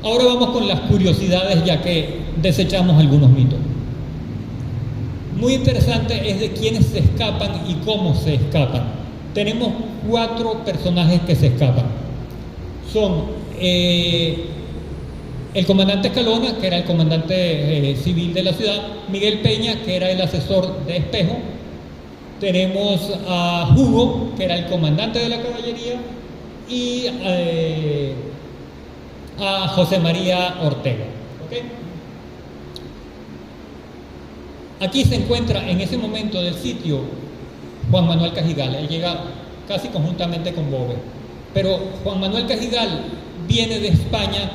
Ahora vamos con las curiosidades, ya que desechamos algunos mitos. Muy interesante es de quiénes se escapan y cómo se escapan. Tenemos 4 personajes que se escapan. Son el comandante Escalona, que era el comandante civil de la ciudad; Miguel Peña, que era el asesor de Espejo; tenemos a Hugo, que era el comandante de la caballería; y a José María Ortega. ¿Okay? Aquí se encuentra en ese momento del sitio Juan Manuel Cajigal. Él llega casi conjuntamente con Boves. Pero Juan Manuel Cajigal viene de España,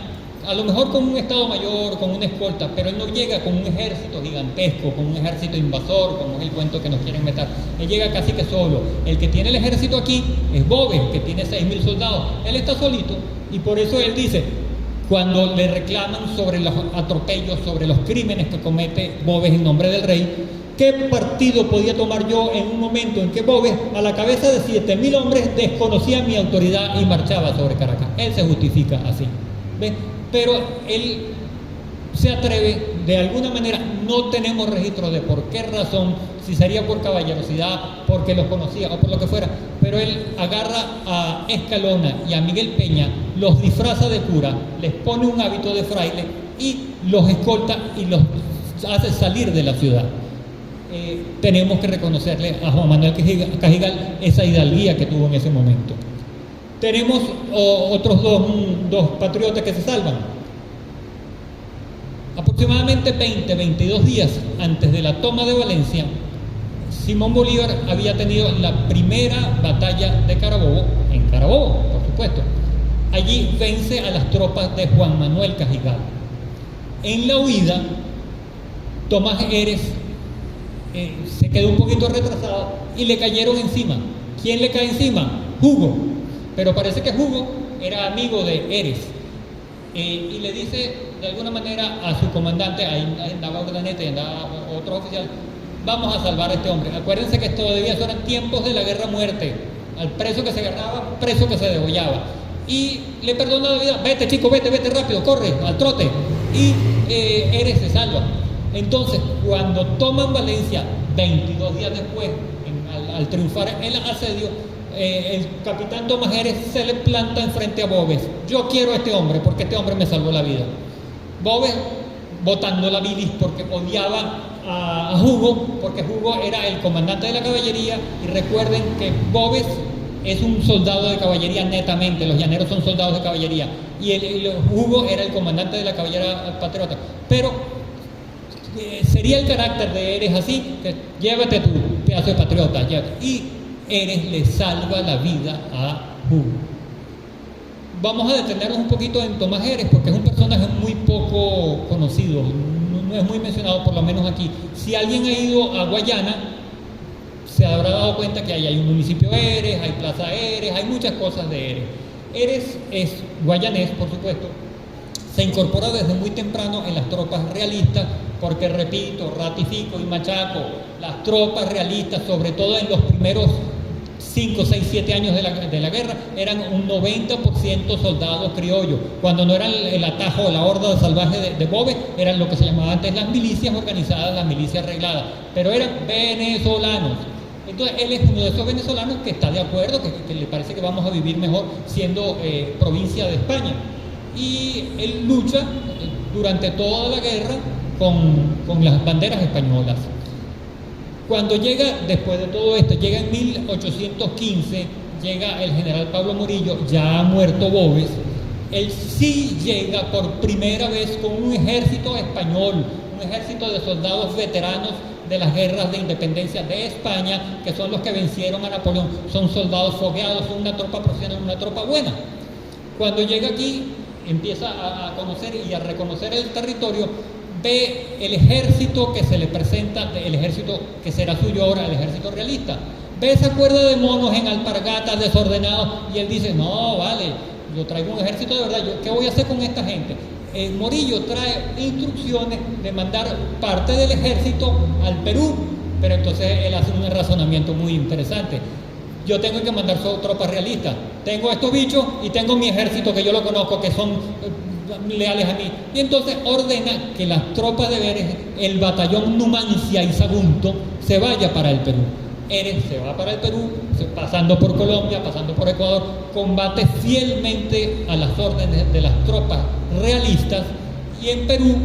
a lo mejor con un estado mayor, con una escolta, pero él no llega con un ejército gigantesco, con un ejército invasor, como es el cuento que nos quieren meter. Él llega casi que solo. El que tiene el ejército aquí es Boves, que tiene 6.000 soldados. Él está solito, y por eso él dice, cuando le reclaman sobre los atropellos, sobre los crímenes que comete Boves en nombre del rey, ¿qué partido podía tomar yo en un momento en que Boves, a la cabeza de 7.000 hombres, desconocía mi autoridad y marchaba sobre Caracas? Él se justifica así, ¿ves? Pero él se atreve, de alguna manera. No tenemos registro de por qué razón, si sería por caballerosidad, porque los conocía o por lo que fuera, pero él agarra a Escalona y a Miguel Peña, los disfraza de cura, les pone un hábito de fraile y los escolta y los hace salir de la ciudad. Tenemos que reconocerle a Juan Manuel Cajigal esa hidalguía que tuvo en ese momento. Tenemos otros dos patriotas que se salvan. Aproximadamente 22 días antes de la toma de Valencia, Simón Bolívar había tenido la primera batalla de Carabobo, en Carabobo, por supuesto. Allí vence a las tropas de Juan Manuel Cajigal. En la huida, Tomás Heres se quedó un poquito retrasado y le cayeron encima. ¿Quién le cae encima? Hugo. Pero parece que Hugo era amigo de Heres. Y le dice de alguna manera a su comandante, ahí andaba Urdaneta y andaba otro oficial, vamos a salvar a este hombre. Acuérdense que todavía eran tiempos de la guerra-muerte. Al preso que se agarraba, preso que se degollaba. Y le perdona la vida. Vete, chico, vete rápido, corre, al trote. Y Heres se salva. Entonces, cuando toman Valencia, 22 días después, al triunfar el asedio, el capitán Tomás Heres se le planta enfrente a Boves. Yo quiero a este hombre porque este hombre me salvó la vida. Boves, botando la bilis porque odiaba a Hugo, porque Hugo era el comandante de la caballería, y recuerden que Boves es un soldado de caballería netamente, los llaneros son soldados de caballería, y Hugo era el comandante de la caballería patriota. Pero sería el carácter de Heres así, que llévate tu pedazo de patriota, llévate. Y Heres le salva la vida a Hugo. Vamos a detenernos un poquito en Tomás Heres, porque es un personaje muy poco conocido, no es muy mencionado, por lo menos aquí. Si alguien ha ido a Guayana, se habrá dado cuenta que ahí hay un municipio Heres, hay Plaza Heres, hay muchas cosas de Heres. Heres es guayanés, por supuesto. Se incorpora desde muy temprano en las tropas realistas, porque, repito, ratifico y machaco, las tropas realistas, sobre todo en los primeros 5, 6, 7 años de la guerra, eran un 90% soldados criollos. Cuando no eran el atajo o la horda salvaje de Boves, eran lo que se llamaba antes las milicias organizadas, las milicias arregladas, pero eran venezolanos. Entonces él es uno de esos venezolanos que está de acuerdo, que le parece que vamos a vivir mejor siendo provincia de España. Y él lucha durante toda la guerra con las banderas españolas. Cuando llega, después de todo esto, llega en 1815, llega el general Pablo Morillo, ya ha muerto Boves. Él sí llega por primera vez con un ejército español, un ejército de soldados veteranos de las guerras de independencia de España, que son los que vencieron a Napoleón. Son soldados fogueados, son una tropa profesional, una tropa buena. Cuando llega aquí, empieza a conocer y a reconocer el territorio, ve el ejército que se le presenta, el ejército que será suyo ahora, el ejército realista. Ve esa cuerda de monos en alpargatas desordenados y él dice, no, vale, yo traigo un ejército de verdad, ¿qué voy a hacer con esta gente? Morillo trae instrucciones de mandar parte del ejército al Perú, pero entonces él hace un razonamiento muy interesante. yo tengo que mandar tropas realistas. Tengo estos bichos y tengo mi ejército que yo lo conozco, que son leales a mí. Y entonces ordena que las tropas de Vélez, el batallón Numancia y Sagunto, se vaya para el Perú. Eres se va para el Perú, pasando por Colombia, pasando por Ecuador, combate fielmente a las órdenes de las tropas realistas, y en Perú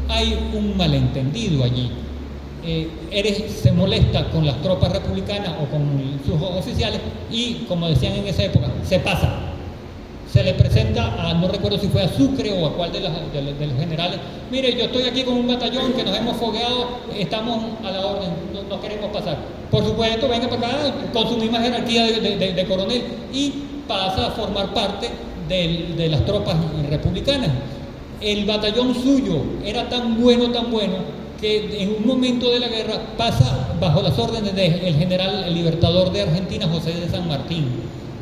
hay un malentendido allí. Eres se molesta con las tropas republicanas o con sus oficiales y, como decían en esa época, se pasa. Se le presenta a, no recuerdo si fue a Sucre o a cuál de los generales: mire, yo estoy aquí con un batallón que nos hemos fogueado, estamos a la orden, no queremos pasar. Por supuesto, venga para acá con su misma jerarquía de coronel, y pasa a formar parte de las tropas republicanas. El batallón suyo era tan bueno, que en un momento de la guerra pasa bajo las órdenes del general, el libertador de Argentina, José de San Martín,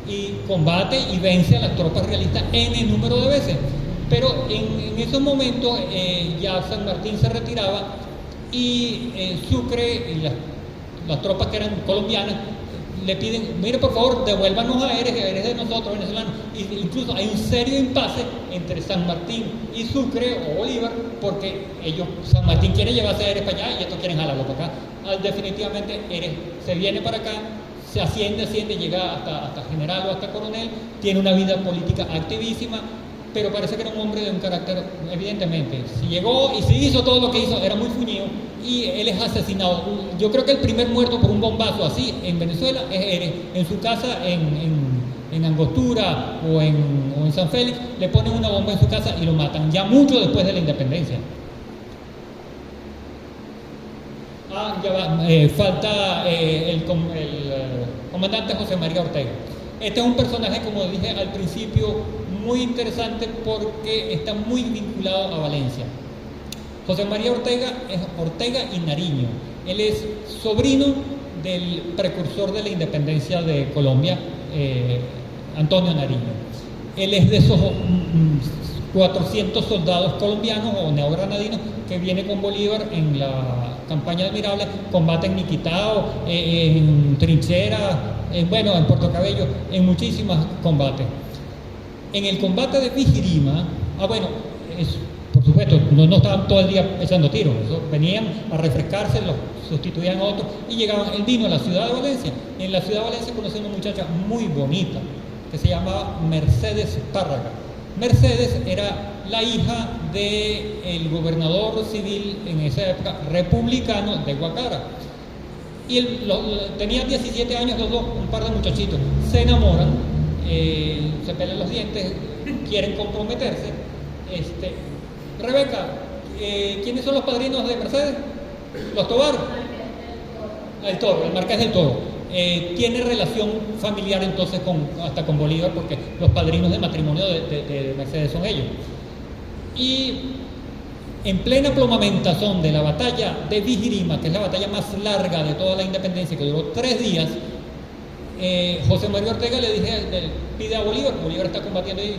y combate y vence a las tropas realistas n número de veces. Pero en esos momentos ya San Martín se retiraba, y Sucre y las tropas que eran colombianas le piden: mire, por favor, devuélvanos a Eres de nosotros, venezolanos. Y incluso hay un serio impasse entre San Martín y Sucre o Bolívar, porque San Martín quiere llevarse a Eres para allá y estos quieren jalarlo para acá. Definitivamente Eres se viene para acá, se asciende, llega hasta general o hasta coronel, tiene una vida política activísima, pero parece que era un hombre de un carácter, evidentemente. Si llegó y si hizo todo lo que hizo, era muy fuñido, y él es asesinado. Yo creo que el primer muerto por un bombazo así en Venezuela es Eres. En su casa, en Angostura o en San Félix, le ponen una bomba en su casa y lo matan, ya mucho después de la independencia. Falta el comandante José María Ortega. Este es un personaje, como dije al principio, muy interesante porque está muy vinculado a Valencia. José María Ortega es Ortega y Nariño. Él es sobrino del precursor de la independencia de Colombia, Antonio Nariño. Él es de esos 400 soldados colombianos o neogranadinos que viene con Bolívar en la campaña de Mirabla, combate en Niquitao, en trincheras, en Puerto Cabello, en muchísimos combates. En el combate de Vigirima, por supuesto, no estaban todo el día echando tiros, venían a refrescarse, los sustituían a otros y llegaban. Él vino a la ciudad de Valencia. En la ciudad de Valencia conoció a una muchacha muy bonita que se llamaba Mercedes Párraga. Mercedes era la hija del gobernador civil en esa época republicano de Guacara. Y tenían 17 años los dos, un par de muchachitos. Se enamoran, se pelan los dientes, quieren comprometerse. Rebeca, ¿quiénes son los padrinos de Mercedes? Los Tobar. El Toro, el Marqués del Toro. Tiene relación familiar entonces hasta con Bolívar, porque los padrinos de matrimonio de Mercedes son ellos. Y en plena plomamentación de la batalla de Vigirima, que es la batalla más larga de toda la independencia, que duró 3 días, José María Ortega le pide a Bolívar está combatiendo y: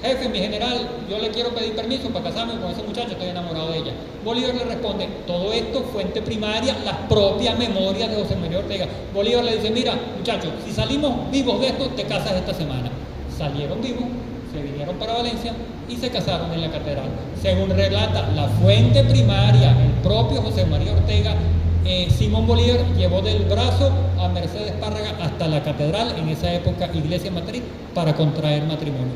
jefe, mi general, yo le quiero pedir permiso para casarme con esa muchacha, estoy enamorado de ella. Bolívar le responde: todo esto, fuente primaria, las propias memorias de José María Ortega. Bolívar le dice: mira, muchachos, si salimos vivos de esto, te casas esta semana. Salieron vivos, se vinieron para Valencia y se casaron en la catedral. Según relata la fuente primaria, el propio José María Ortega, Simón Bolívar llevó del brazo a Mercedes Párraga hasta la catedral, en esa época iglesia matriz, para contraer matrimonio.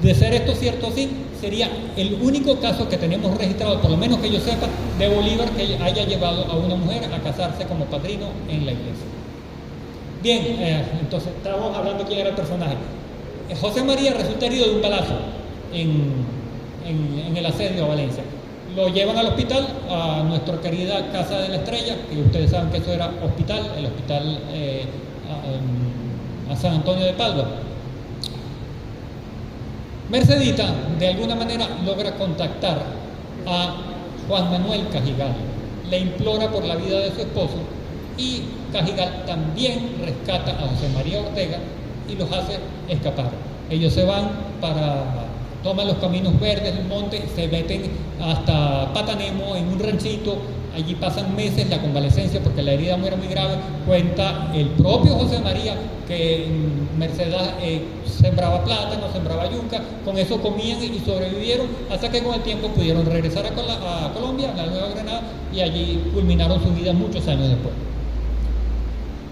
De ser esto cierto, sí, sería el único caso que tenemos registrado, por lo menos que yo sepa, de Bolívar que haya llevado a una mujer a casarse como padrino en la iglesia. Bien, entonces estábamos hablando quién era el personaje. José María resulta herido de un balazo en el asedio a Valencia. Lo llevan al hospital, a nuestra querida Casa de la Estrella, que ustedes saben que eso era hospital, el hospital a San Antonio de Padua. Mercedita, de alguna manera, logra contactar a Juan Manuel Cajigal, le implora por la vida de su esposo, y Cajigal también rescata a José María Ortega y los hace escapar. Ellos se van toman los caminos verdes del monte, se meten hasta Patanemo, en un ranchito. Allí pasan meses la convalecencia porque la herida era muy grave. Cuenta el propio José María que Mercedes sembraba plátano, sembraba yuca, con eso comían y sobrevivieron hasta que con el tiempo pudieron regresar a Colombia, a la Nueva Granada, y allí culminaron su vida muchos años después.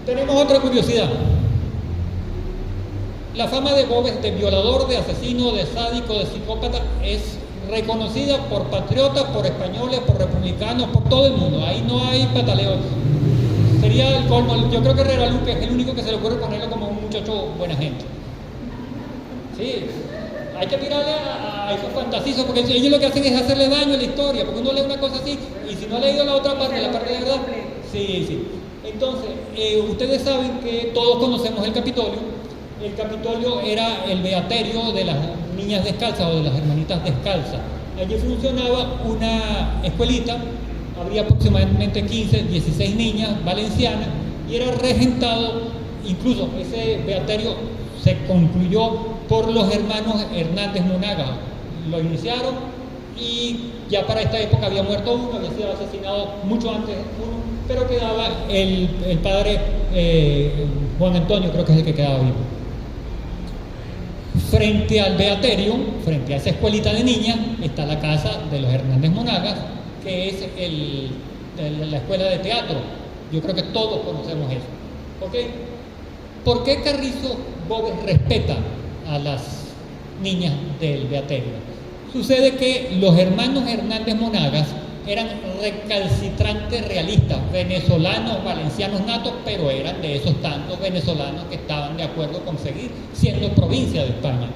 Tenemos otra curiosidad. La fama de Boves de violador, de asesino, de sádico, de psicópata es reconocida por patriotas, por españoles, por republicanos, por todo el mundo. Ahí no hay pataleo. Sería el colmo. Yo creo que Herrera Luque es el único que se le ocurre ponerlo como un muchacho buena gente. Sí, hay que tirarle a esos fantasizos, porque ellos lo que hacen es hacerle daño a la historia, porque uno lee una cosa así y si no ha leído la otra parte, la parte de verdad. Sí. Entonces, ustedes saben que todos conocemos el Capitolio. El Capitolio era el beaterio de las niñas descalzas o de las hermanitas descalzas. Allí funcionaba una escuelita, habría aproximadamente 15, 16 niñas valencianas y era regentado, incluso ese beaterio se concluyó por los hermanos Hernández Monagas. Lo iniciaron y ya para esta época había muerto uno, había sido asesinado mucho antes uno, pero quedaba el padre Juan Antonio, creo que es el que quedaba vivo. Frente al beaterio, frente a esa escuelita de niñas, está la casa de los Hernández Monagas, que es la escuela de teatro. Yo creo que todos conocemos eso. ¿Okay? ¿Por qué Carrizo Boves respeta a las niñas del beaterio? Sucede que los hermanos Hernández Monagas eran recalcitrantes realistas, venezolanos, valencianos natos, pero eran de esos tantos venezolanos que estaban de acuerdo con seguir siendo provincia de España.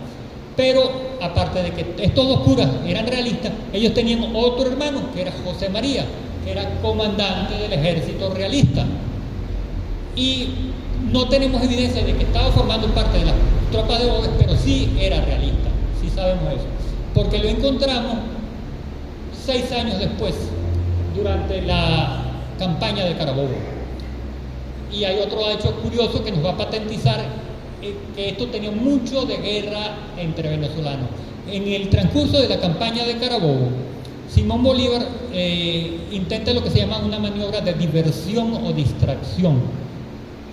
Pero aparte de que estos dos curas eran realistas, ellos tenían otro hermano que era José María, que era comandante del ejército realista. Y no tenemos evidencia de que estaba formando parte de las tropas de Boves, pero sí era realista, sí sabemos eso, porque lo encontramos 6 años después, durante la campaña de Carabobo. Y hay otro hecho curioso que nos va a patentizar que esto tenía mucho de guerra entre venezolanos. En el transcurso de la campaña de Carabobo, Simón Bolívar intenta lo que se llama una maniobra de diversión o distracción.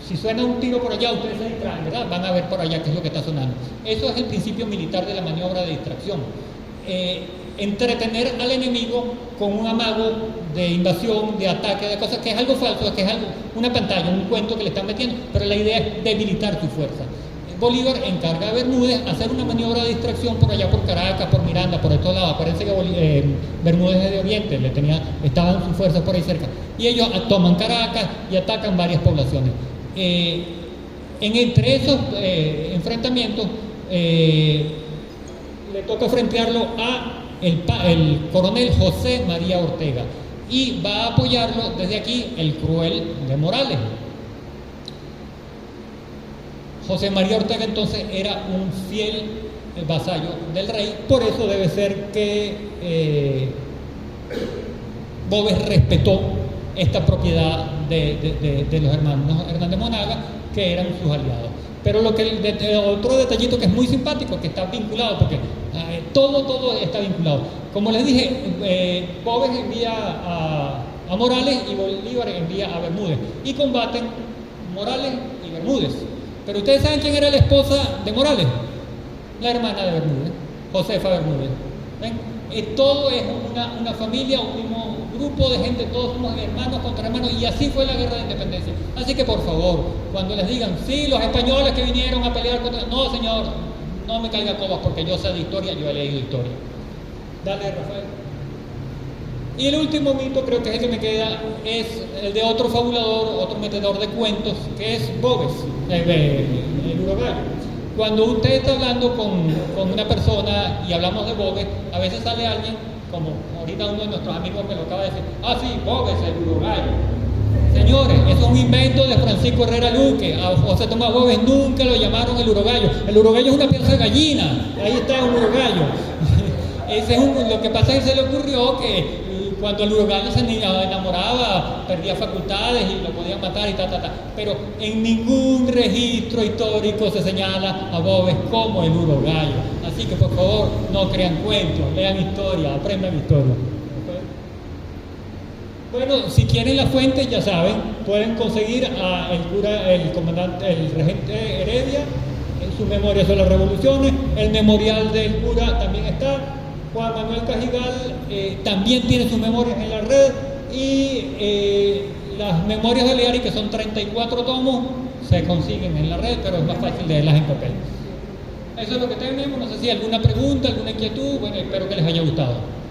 Si suena un tiro por allá, ustedes se distraen, ¿verdad? Van a ver por allá qué es lo que está sonando. Eso es el principio militar de la maniobra de distracción. Entretener al enemigo con un amago de invasión, de ataque, de cosas que es algo falso, que es algo, una pantalla, un cuento que le están metiendo, pero la idea es debilitar tu fuerza. Bolívar encarga a Bermúdez hacer una maniobra de distracción por allá por Caracas, por Miranda, por estos lados. Acuérdense que Bermúdez es de Oriente, estaban sus fuerzas por ahí cerca. Y ellos toman Caracas y atacan varias poblaciones. Entre esos enfrentamientos le toca frentearlo a el coronel José María Ortega, y va a apoyarlo desde aquí el cruel de Morales. José María Ortega entonces era un fiel vasallo del rey, por eso debe ser que Boves respetó esta propiedad de los hermanos Hernández Monagas, que eran sus aliados. Pero otro detallito que es muy simpático, que está vinculado, porque todo está vinculado. Como les dije, Boves envía a Morales y Bolívar envía a Bermúdez, y combaten Morales y Bermúdez. Pero ustedes saben quién era la esposa de Morales, la hermana de Bermúdez, Josefa Bermúdez. ¿Ven? Todo es una familia, un mismo grupo de gente, todos somos hermanos contra hermanos, y así fue la guerra de independencia. Así que por favor, cuando les digan, sí, los españoles que vinieron a pelear contra... No, señor, no me caiga cobas, porque yo sé de historia, yo he leído historia. Dale, Rafael. Y el último mito, creo que es el que me queda, es el de otro fabulador, otro metedor de cuentos, que es Boves, el urogallo. Cuando usted está hablando con una persona y hablamos de Boves, a veces sale alguien, como ahorita uno de nuestros amigos me lo acaba de decir, sí, Boves, el urogallo. Señores, eso es un invento de Francisco Herrera Luque. A José Tomás Boves nunca lo llamaron el urogallo. El urogallo es una pieza de gallina, ahí está un urogallo. Lo que pasa es que se le ocurrió que cuando el urogallo se enamoraba, perdía facultades y lo podían matar y pero en ningún registro histórico se señala a Boves como el urogallo. Así que por favor, no crean cuentos, lean historia, aprendan historia. Bueno, si quieren la fuente, ya saben, pueden conseguir a el comandante, el regente Heredia, en su memoria sobre las revoluciones. El memorial del cura también está. Juan Manuel Cajigal también tiene sus memorias en la red. Y las memorias de Leari, que son 34 tomos, se consiguen en la red, pero es más fácil leerlas en papel. Eso es lo que tenemos. No sé si hay alguna pregunta, alguna inquietud. Bueno, espero que les haya gustado.